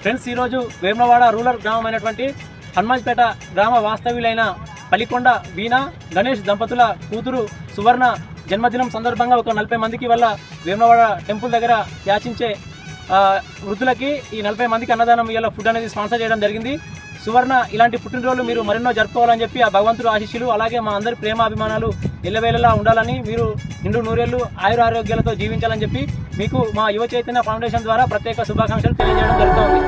Friends, ఈరోజు Vemulawada rural గ్రామమైనటువంటి Hanumanpet గ్రామ వాస్తవ్యులైన పలికొండ వీణ గణేష్ దంపతుల కూతురు సువర్ణ జన్మదినం సందర్భంగా ఒక 40 మందికి వల్ల వేములవాడ టెంపుల్ దగ్గర యాచించే వృద్ధులకి ఈ 40 మందికి అన్నదానం ఇవాళ ఫుడ్ అనేది స్పాన్సర్ చేయడం జరిగింది. సువర్ణ ఇలాంటి పుట్టినరోజులు మీరు మరెన్నో జరుపుకోవాలని చెప్పి ఆ భగవంతుడు ఆశీస్సులు, అలాగే మా అందరి ప్రేమాభిమానాలు ఎల్లవేళలా ఉండాలని, మీరు నిండు నూరేళ్లు ఆయురారోగ్యాలతో జీవించాలని చెప్పి మీకు మా యువ చైతన్య ఫౌండేషన్ ద్వారా ప్రత్యేక శుభాకాంక్షలు తెలియజేయడం జరుగుతుంది.